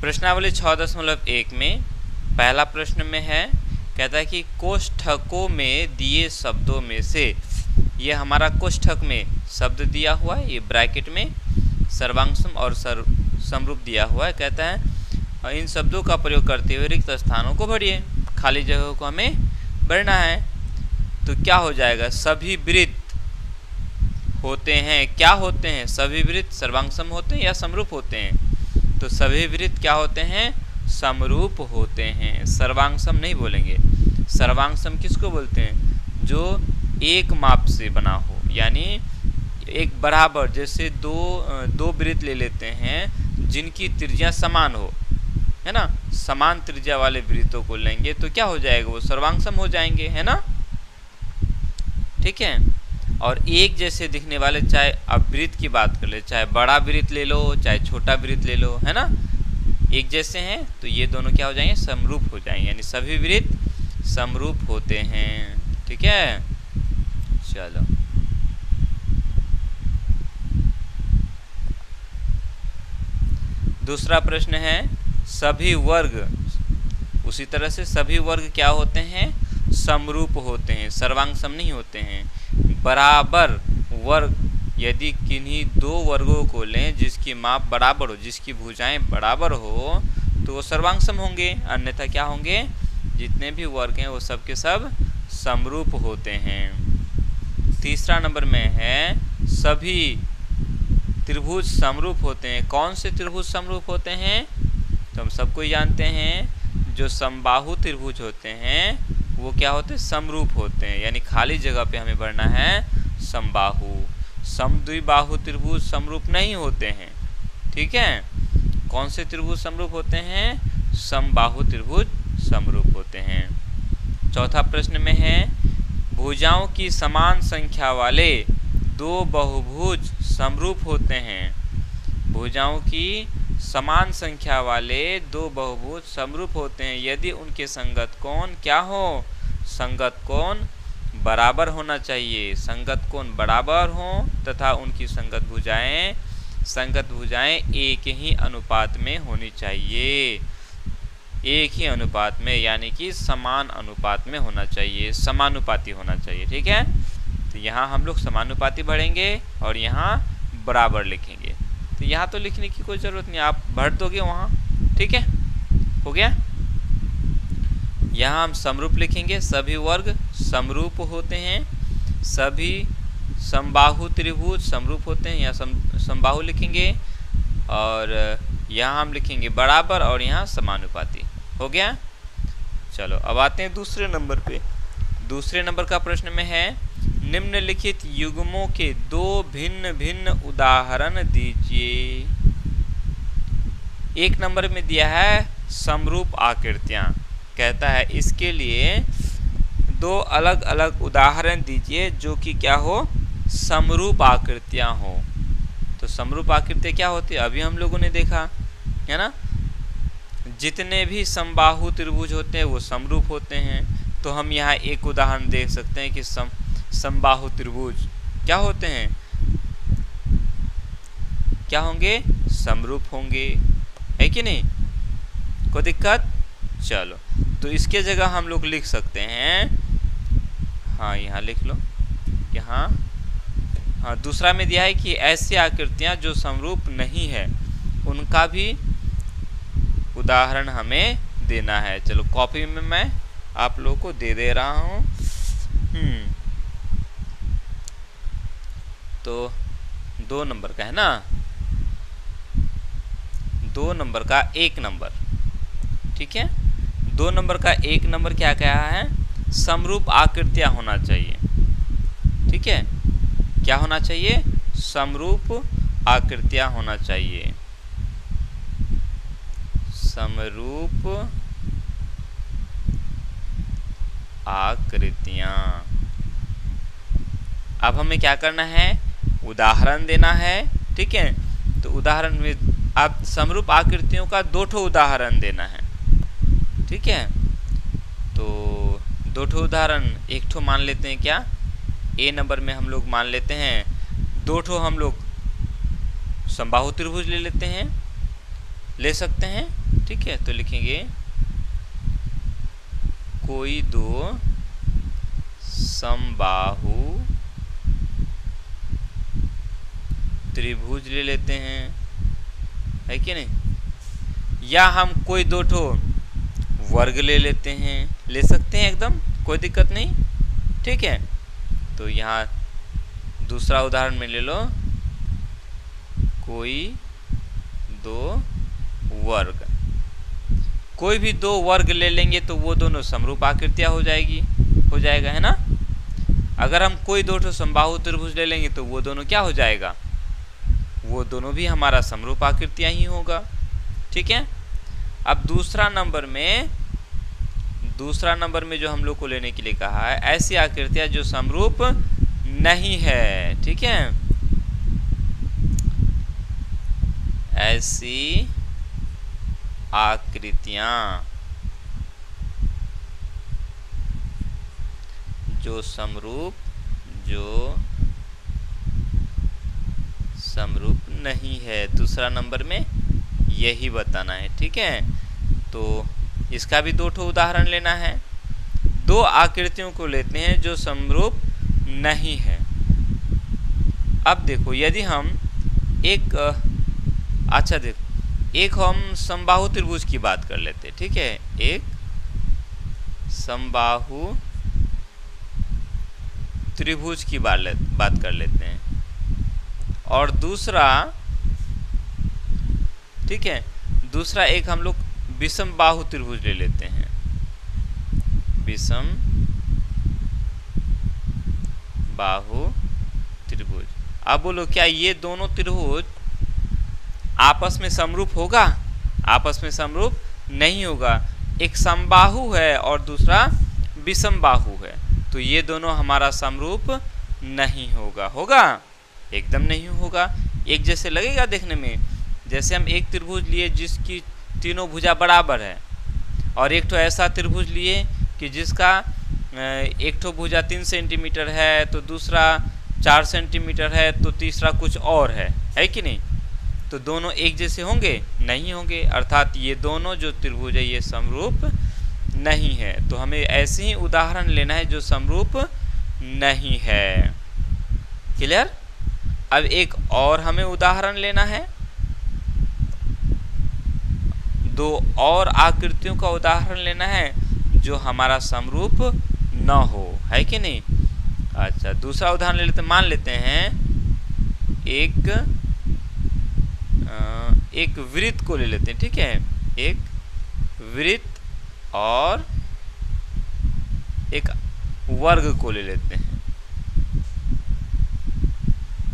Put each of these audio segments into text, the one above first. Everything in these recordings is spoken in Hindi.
प्रश्नावली 6.1 में पहला प्रश्न में है, कहता है कि कोष्ठकों में दिए शब्दों में से, ये हमारा कोष्ठक में शब्द दिया हुआ है, ये ब्रैकेट में सर्वांगसम और समरूप दिया हुआ है। कहता है इन शब्दों का प्रयोग करते हुए रिक्त स्थानों को भरिए, खाली जगहों को हमें भरना है। तो क्या हो जाएगा, सभी वृत्त होते हैं, क्या होते हैं, सभी वृत्त सर्वांगसम होते हैं या समरूप होते हैं? तो सभी वृत्त क्या होते हैं, समरूप होते हैं, सर्वांगसम नहीं बोलेंगे। सर्वांगसम किसको बोलते हैं, जो एक माप से बना हो, यानी एक बराबर, जैसे दो वृत्त ले लेते हैं जिनकी त्रिज्या समान हो, है ना, समान त्रिज्या वाले वृत्तों को लेंगे तो क्या हो जाएगा, वो सर्वांगसम हो जाएंगे, है ना, ठीक है। और एक जैसे दिखने वाले, चाहे अब वृत्त की बात कर ले, चाहे बड़ा वृत्त ले लो चाहे छोटा वृत्त ले लो, है ना, एक जैसे हैं तो ये दोनों क्या हो जाएंगे, समरूप हो जाएंगे, यानी सभी वृत्त समरूप होते हैं, ठीक है। चलो दूसरा प्रश्न है, सभी वर्ग, उसी तरह से सभी वर्ग क्या होते हैं, समरूप होते हैं, सर्वांगसम नहीं होते हैं। बराबर वर्ग, यदि किन्हीं दो वर्गों को लें जिसकी माप बराबर हो, जिसकी भुजाएं बराबर हो, तो वो सर्वांगसम होंगे, अन्यथा क्या होंगे, जितने भी वर्ग हैं वो सब के सब समरूप होते हैं। तीसरा नंबर में है, सभी त्रिभुज समरूप होते हैं। कौन से त्रिभुज समरूप होते हैं, तो हम सबको जानते हैं, जो समबाहु त्रिभुज होते हैं वो क्या होते हैं, समरूप होते हैं, यानी खाली जगह पे हमें भरना है समबाहु। समद्विबाहु त्रिभुज समरूप नहीं होते हैं, ठीक है। कौन से त्रिभुज समरूप होते हैं, समबाहु त्रिभुज समरूप होते हैं। चौथा प्रश्न में है, भुजाओं की समान संख्या वाले दो बहुभुज समरूप होते हैं। भुजाओं की समान संख्या वाले दो बहुभुज समरूप होते हैं यदि उनके संगत कोण क्या हो, संगत कोण बराबर होना चाहिए, संगत कोण बराबर हो तथा उनकी संगत भुजाएं एक ही अनुपात में होनी चाहिए, एक ही अनुपात में, यानी कि समान अनुपात में होना चाहिए, समानुपाती होना चाहिए, ठीक है। तो यहाँ हम लोग समानुपाती भरेंगे और यहाँ बराबर लिखेंगे। तो यहाँ तो लिखने की कोई ज़रूरत नहीं, आप भर दोगे वहाँ, ठीक है, हो गया। यहाँ हम समरूप लिखेंगे, सभी वर्ग समरूप होते हैं, सभी समबाहु त्रिभुज समरूप होते हैं, यहाँ समबाहु लिखेंगे, और यहाँ हम लिखेंगे बराबर और यहाँ समानुपाती, हो गया। चलो अब आते हैं दूसरे नंबर पे। दूसरे नंबर का प्रश्न में है, निम्नलिखित युग्मों के दो भिन्न भिन्न उदाहरण दीजिए। एक नंबर में दिया है समरूप आकृतियां, कहता है इसके लिए दो अलग अलग उदाहरण दीजिए जो कि क्या हो, समरूप आकृतियां हो। तो समरूप आकृतियां क्या होती है, अभी हम लोगों ने देखा है ना, जितने भी समबाहु त्रिभुज होते हैं वो समरूप होते हैं। तो हम यहाँ एक उदाहरण देख सकते हैं कि समबाहु त्रिभुज क्या होते हैं, क्या होंगे, समरूप होंगे, है कि नहीं, कोई दिक्कत। चलो तो इसके जगह हम लोग लिख सकते हैं, हाँ यहाँ लिख लो, यहाँ हाँ दूसरा में दिया है कि ऐसी आकृतियां जो समरूप नहीं है उनका भी उदाहरण हमें देना है। चलो कॉपी में मैं आप लोगों को दे रहा हूँ। तो 2 नंबर का है ना, 2 नंबर का 1 नंबर, ठीक है। 2 नंबर का 1 नंबर क्या कहा है, समरूप आकृतियां होना चाहिए, ठीक है। क्या होना चाहिए, समरूप आकृतियां होना चाहिए, समरूप आकृतियां। अब हमें क्या करना है, उदाहरण देना है, ठीक है। तो उदाहरण में आप समरूप आकृतियों का 2 उदाहरण देना है, ठीक है। तो 2 उदाहरण, 1 मान लेते हैं, क्या ए नंबर में हम लोग मान लेते हैं 2 हम लोग समबाहु त्रिभुज ले लेते हैं, ले सकते हैं। ठीक है, तो लिखेंगे कोई दो समबाहु त्रिभुज ले लेते हैं, है कि नहीं। या हम कोई दो ठो वर्ग ले लेते हैं, ले सकते हैं एकदम, कोई दिक्कत नहीं। ठीक है, तो यहाँ दूसरा उदाहरण में ले लो, कोई दो वर्ग। कोई भी दो वर्ग ले लेंगे तो वो दोनों समरूप आकृतियां हो जाएगा, है ना। अगर हम कोई दो ठो समबाहु त्रिभुज ले लेंगे तो वो दोनों क्या हो जाएगा, वो दोनों भी हमारा समरूप आकृतियां ही होगा। ठीक है, अब दूसरा नंबर में जो हम लोग को लेने के लिए कहा है, ऐसी आकृतियां जो समरूप नहीं है। ठीक है, ऐसी आकृतियां जो समरूप नहीं है, दूसरा नंबर में यही बताना है। ठीक है, तो इसका भी दो ठो उदाहरण लेना है। दो आकृतियों को लेते हैं जो समरूप नहीं है। अब देखो, यदि हम एक एक हम समबाहु त्रिभुज की बात कर लेते हैं। ठीक है, एक समबाहु त्रिभुज की बात कर लेते हैं, और दूसरा, ठीक है, दूसरा एक हम लोग विषम बाहु त्रिभुज ले लेते हैं, विषम बाहु त्रिभुज। अब बोलो, क्या ये दोनों त्रिभुज आपस में समरूप होगा? आपस में समरूप नहीं होगा। एक समबाहु है और दूसरा विषम बाहु है, तो ये दोनों हमारा समरूप नहीं होगा, एकदम नहीं होगा। एक जैसे लगेगा देखने में, जैसे हम एक त्रिभुज लिए जिसकी तीनों भुजा बराबर है, और एक तो ऐसा त्रिभुज लिए कि जिसका एक तो भुजा 3 सेंटीमीटर है, तो दूसरा 4 सेंटीमीटर है, तो तीसरा कुछ और है कि नहीं। तो दोनों एक जैसे होंगे? नहीं होंगे, अर्थात ये दोनों जो त्रिभुज है ये समरूप नहीं है। तो हमें ऐसे ही उदाहरण लेना है जो समरूप नहीं है। क्लियर? अब एक और हमें उदाहरण लेना है, दो और आकृतियों का उदाहरण लेना है जो हमारा समरूप न हो, है कि नहीं। अच्छा, दूसरा उदाहरण ले लेते, मान लेते हैं एक वृत्त को ले लेते हैं। ठीक है, एक वृत्त और एक वर्ग को ले लेते हैं।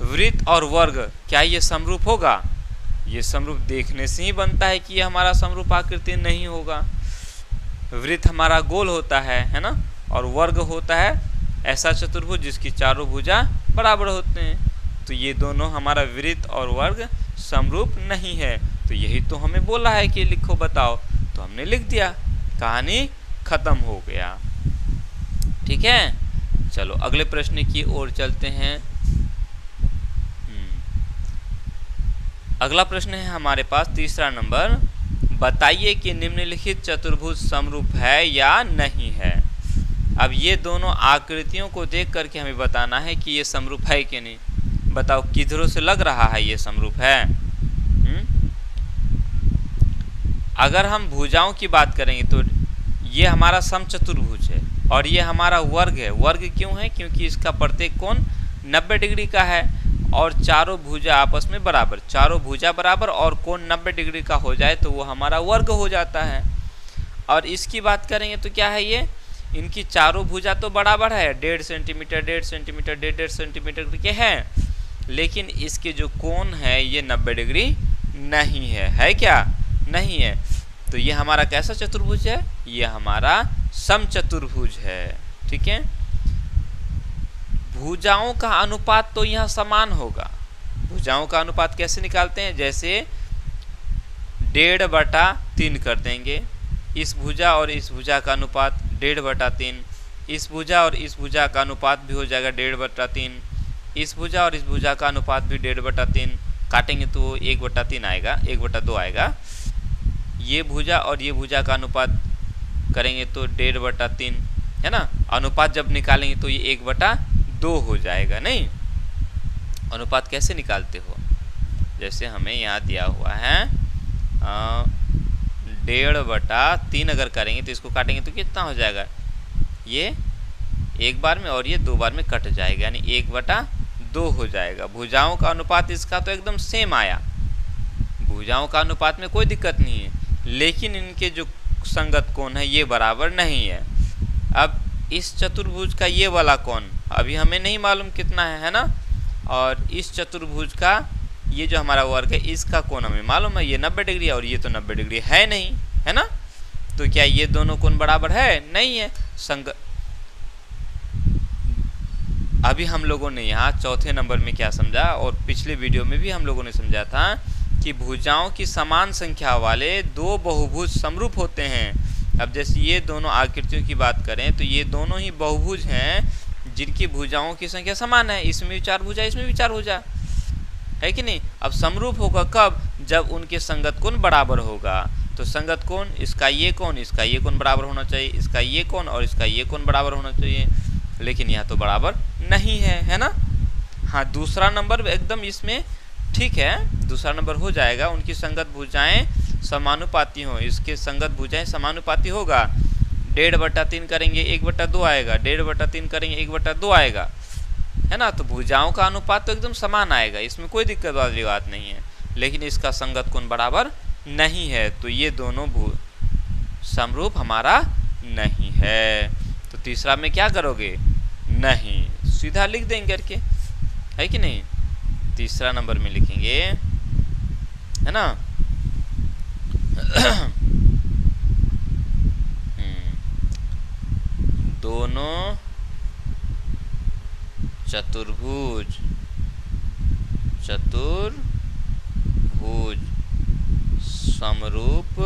वृत्त और वर्ग, क्या ये समरूप होगा? ये समरूप देखने से ही बनता है कि ये हमारा समरूप आकृति नहीं होगा। वृत्त हमारा गोल होता है ना, और वर्ग होता है ऐसा चतुर्भुज जिसकी चारों भुजा बराबर होते हैं। तो ये दोनों हमारा वृत्त और वर्ग समरूप नहीं है। तो यही तो हमें बोला है कि लिखो बताओ, तो हमने लिख दिया, कहानी खत्म हो गया। ठीक है, चलो अगले प्रश्न की ओर चलते हैं। अगला प्रश्न है हमारे पास तीसरा नंबर, बताइए कि निम्नलिखित चतुर्भुज समरूप है या नहीं है। अब ये दोनों आकृतियों को देख करके हमें बताना है कि ये समरूप है कि नहीं। बताओ किधरों से लग रहा है ये समरूप है। अगर हम भुजाओं की बात करेंगे तो ये हमारा समचतुर्भुज है और ये हमारा वर्ग है। वर्ग क्यों है? क्योंकि इसका प्रत्येक कोण 90 डिग्री का है और चारों भुजा आपस में बराबर, चारों भुजा बराबर और कोण 90 डिग्री का हो जाए तो वो हमारा वर्ग हो जाता है। और इसकी बात करेंगे तो क्या है, ये इनकी चारों भुजा तो बराबर है, 1.5 सेंटीमीटर 1.5 सेंटीमीटर 1.5 सेंटीमीटर के हैं, लेकिन इसके जो कोण है ये 90 डिग्री नहीं है क्या? नहीं है। तो ये हमारा कैसा चतुर्भुज है? ये हमारा समचतुर्भुज है। ठीक है, भुजाओं का अनुपात तो यहाँ समान होगा। भुजाओं का अनुपात कैसे निकालते हैं? जैसे 1.5/3 कर देंगे, इस भुजा और इस भुजा का अनुपात 1.5/3, इस भुजा और इस भुजा का अनुपात भी हो जाएगा 1.5/3, इस भुजा और इस भुजा का अनुपात भी 1.5/3, काटेंगे तो 1/3 आएगा, 1/2 आएगा। ये भुजा और ये भुजा का अनुपात करेंगे तो 1.5/3 है ना। अनुपात जब निकालेंगे तो ये 1/2 हो जाएगा। नहीं, अनुपात कैसे निकालते हो, जैसे हमें यहाँ दिया हुआ है 1.5/3 अगर करेंगे तो इसको काटेंगे तो कितना हो जाएगा, ये एक बार में और ये 2 बार में कट जाएगा, यानी 1/2 हो जाएगा। भुजाओं का अनुपात इसका तो एकदम सेम आया, भुजाओं का अनुपात में कोई दिक्कत नहीं है, लेकिन इनके जो संगत कोण है ये बराबर नहीं है। अब इस चतुर्भुज का ये वाला कोण अभी हमें नहीं मालूम कितना है ना, और इस चतुर्भुज का ये जो हमारा वर्ग है इसका कोण हमें मालूम है, ये 90 डिग्री और ये तो 90 डिग्री है नहीं, है ना। तो क्या ये दोनों कोण बराबर है? नहीं है। अभी हम लोगों ने यहाँ चौथे नंबर में क्या समझा, और पिछले वीडियो में भी हम लोगों ने समझा था कि भुजाओं की समान संख्या वाले दो बहुभुज समरूप होते हैं। अब जैसे ये दोनों आकृतियों की बात करें तो ये दोनों ही बहुभुज हैं जिनकी भुजाओं की संख्या समान है, इसमें भी 4 भुजा इसमें भी 4 भुजा, है कि नहीं। अब समरूप होगा कब, जब उनके संगत कोण बराबर होगा। तो संगत कोण, इसका ये कोण बराबर होना चाहिए, इसका ये कोण और इसका ये कोण बराबर होना चाहिए, लेकिन यह तो बराबर नहीं है ना। हाँ, दूसरा नंबर एकदम इसमें ठीक है, दूसरा नंबर हो जाएगा, उनकी संगत भुजाएं समानुपाती हो, इसके संगत भुजाएं समानुपाती होगा। 1.5/3 करेंगे 1/2 आएगा, 1.5/3 करेंगे 1/2 आएगा, है ना। तो भुजाओं का अनुपात तो एकदम समान आएगा, इसमें कोई दिक्कत वाली बात नहीं है, लेकिन इसका संगत कोण बराबर नहीं है, तो ये दोनों समरूप हमारा नहीं है। तो तीसरा में क्या करोगे, नहीं, सीधा लिख देंगे करके, है कि नहीं। तीसरा नंबर में लिखेंगे, है ना। दोनों चतुर्भुज समरूप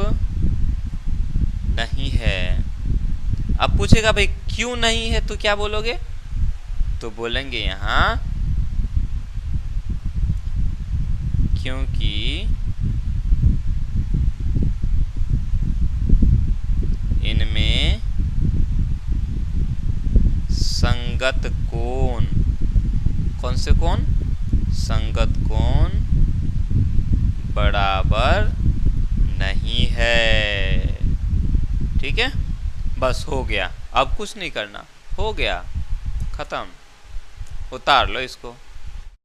नहीं है। अब पूछेगा भाई क्यों नहीं है, तो क्या बोलोगे, तो बोलेंगे यहाँ क्योंकि इनमें संगत कोण, कौन से कोण, संगत कोण बराबर नहीं है। ठीक है, बस हो गया, अब कुछ नहीं करना, हो गया, खत्म, उतार लो इसको।